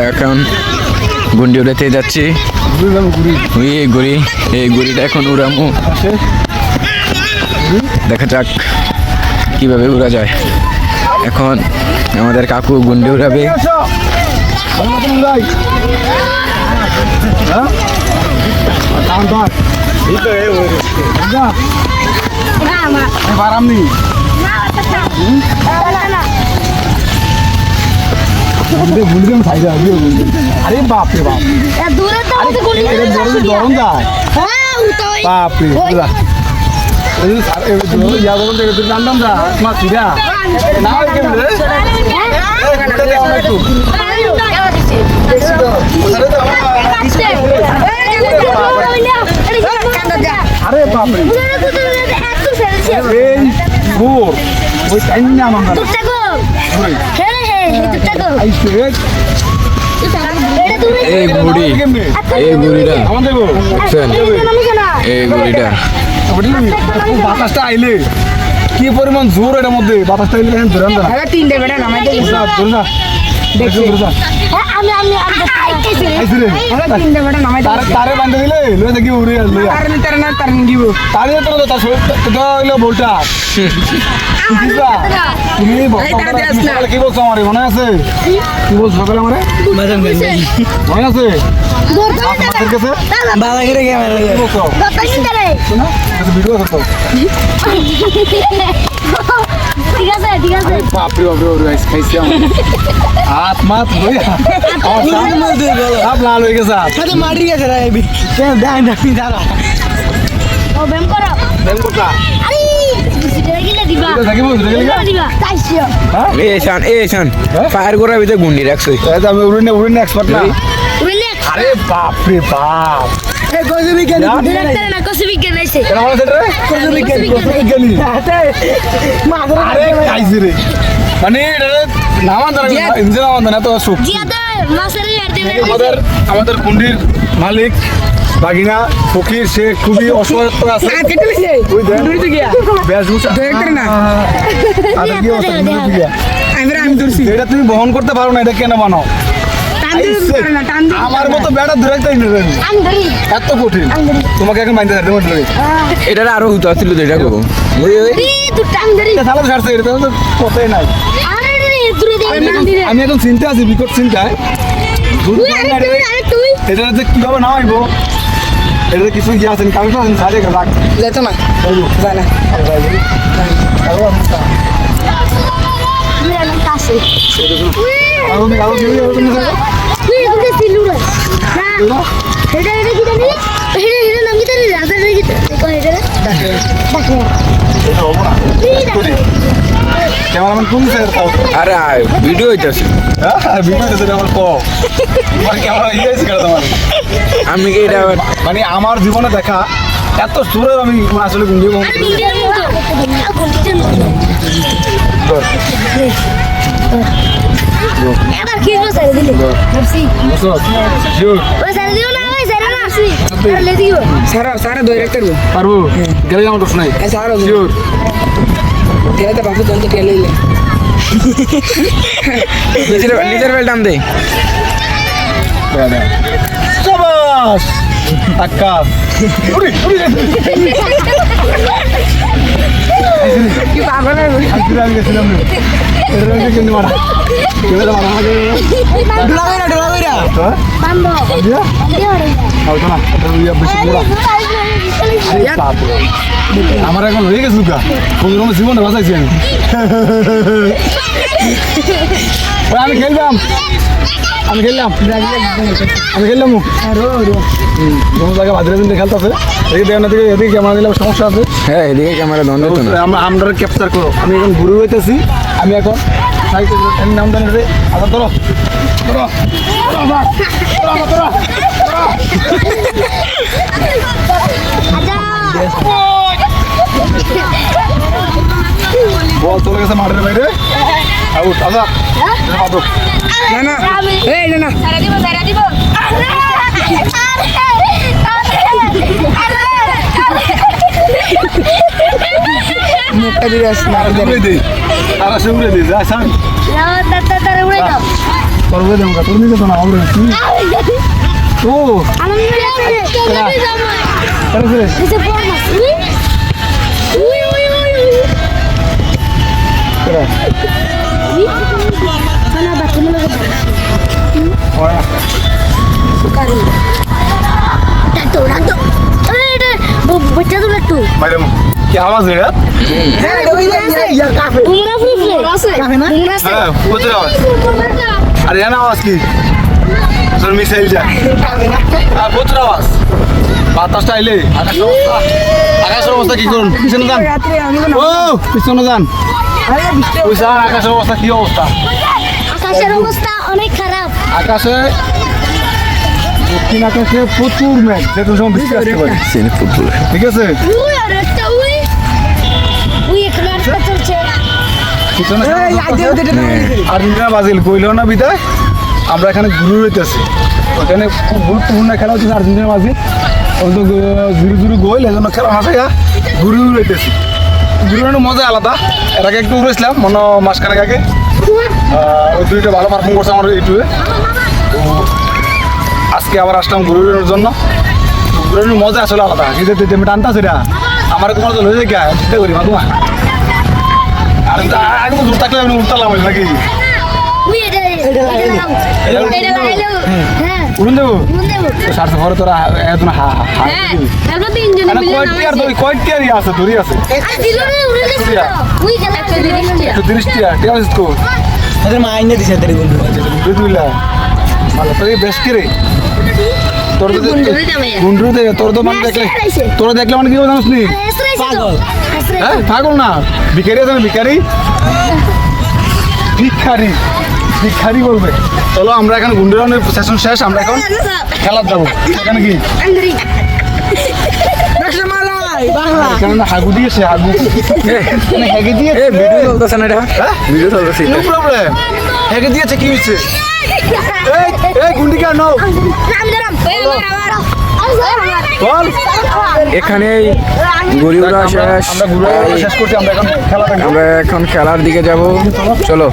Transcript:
এখন গুন্ডি উড়াতে যাচ্ছি। এই গুড়িটা এখন উড়ামু, দেখা যাক কিভাবে উড়া যায়। এখন আমাদের কাকু গুন্ডি উড়াবে। अरे बाप रे बाप गरम যায় बाप रे জানতাম না মা সিরা না अरे बाप रे এই ভোর ওই টাইম না আমার এই গুড়িটা বাতাসটা আইলে কি পরিমাণ জোর এটার মধ্যে বাতাসটা আইলে তারে বান্ধে দিলে দেখি উড়ে আসলে বলটা তুমি কি বলছো আমার মনে আছে? কি বলছো সকালে আমার মনে আছে? ভিডিও করতো হাত মাত সব লাল হয়ে গেছে মাটি গেছে ফায়ার করার ভিতরে গুন্ডি রাখছে। আমি উড়িনে এক্সপার্ট না। আরে বাপ রে বাপ মানে আমাদের কুন্ডির মালিক বাগিনা ফকির, সে খুবই অসহায়ত্ব আছে। এটা তুমি বহন করতে পারো না, এটা কেন বানাও? আমার মতো বেড়া ধরে এত কঠিন, তোমাকে এখন মাইন্ড এটা আরো হুতো ছিল তো এটা করবো কথাই নাই। আমি এখন চিন্তা আছি, বিকট চিন্তায়। এটা কিভাবে নামাইবো, এটা কিছু ইয়ে আছেন কাগজ আছেন সাইডে রাখ যেত না যায় না ক্যামেরাম্যান কোন স্যার? আরে ভিডিও হইতেছে, ভিডিও হইতেছে আমার ক্যামেরা ইয়েছে কেন তোমার? আমি কি এটা মানে আমার জীবনে দেখা এত সুরের আমি আসলে গুন্ডি পারবো গেলে আমার দোষ নাই। নিজের বেল টান দে। আকাশ আমার এখন হয়ে গেছে লুকা কোন রকম জীবনটা বাঁচাইছি আমি খেললাম কোনো জায়গায় ভাদ্রে দিন খেলতেছে এদিকে দেখেন এদিকে ক্যামেরা দিলে সমস্যা আছে। হ্যাঁ এদিকে ক্যামেরা ধন দিত না, আমরা ক্যাপচার করো। আমি এখন ঘুরে হইতেছি, আমি এখন নাম জানি রে আবার ধরো বল চলে গেছে মাঠের বাইরে। আউট আজাদ না এই না মুখটা দিয়ে আসছে তারা শুনবে দিয়ে যা তাড়াতাড়ি উড়ে যাও তোর বলে দেবো তোর নিতে তো না হবে ও আমি চলে যাবো কেন রে এসে পড় না we we we we can খানা বাথরুমে লাগে ওরা কারি ডাটো ডাটো আরে এটা বচ্চা তো একটু ম্যাডাম কি আওয়াজ রে তোমরা ফুফলে আছে কাফে না তোমরা আছে হ্যাঁ কোথায় আওয়াজ আরে এনা আওয়াজ কি তোর মিসাইল যা আর কোথায় আওয়াজ বাতাসটা আইলে আকাশের অবস্থা কি করুন পিছনে যান ও পিছনে যান ওই স্যার আকাশের অবস্থা কি অবস্থা আকাশের অবস্থা অনেক খারাপ আকাশে দক্ষিণ আকাশে প্রচুর মেঘ যেহেতু সময় বৃষ্টি আসতে পারে ফুটবল ঠিক আছে উই আর একটা উই এখানে একটা চলছে পিছনে আর্জেন্টিনা ব্রাজিল কইল না বিদায় আমরা এখানে ঘুরে রইতেছি ওখানে খুব গুরুত্বপূর্ণ খেলা হচ্ছে আর্জেন্টিনা ব্রাজিল অন্তত ঘুরে ঘুরে গোল এই জন্য খেলা হাসে ঘুরে ঘুরে রইতেছি ঘুরে মজা আলাদা এর আগে একটু উড়েছিলাম মনে মাসখানেক আগে ওই দুইটা ভালো পারফর্ম করছে আমার ইউটিউবে তো আজকে আবার আসলাম ঘুরে জন্য ঘুরে মজা আসলে আলাদা কিন্তু আমি টানতা সেটা আমার তোমার তো লয়ে যায় চিন্তা করি মা তোমার আর আগে তো দূর থাকলে আমি উঠতাম নাকি উই এটা লাগাইলো হ্যাঁ উড়ুন দেবো মন দেব তো সারছে ঘরে তোরা এত না হ্যাঁ তারপর তিনজন মিলে কয়েকটি আছে দড়ি আছে আর দিল না উড়ে গেছে উই খেলা 130 টিয়া ঠিক আছে তো ওদের মা আইনে দিছে তাদের বন্ধু বুঝলা ভালো তো বেশ কি রে তোর তো গুন্ডু দে তোর তো মানে দেখলে তোরা দেখলে মানে কি জানিস নি পাগল হ্যাঁ পাগল না ভিখারি আছে না ভিখারি ভিখারি ভিখারি বলবে চলো আমরা এখানে গুন্ডুরানের সেশন শেষ আমরা এখন খেলার যাবো এখানে কি এখানে না হাগু দিয়েছে হাগু মানে হেগে দিয়েছে ভিডিও চলতেছে না এটা ভিডিও চলতেছে নো প্রবলেম হেগে দিয়েছে কি হচ্ছে এই এই গুন্ডিকা নো বল এখানেই ঘুরে উড়া শেষ আমরা ঘুরে শেষ করছি আমরা এখন খেলা আমরা এখন খেলার দিকে যাব চলো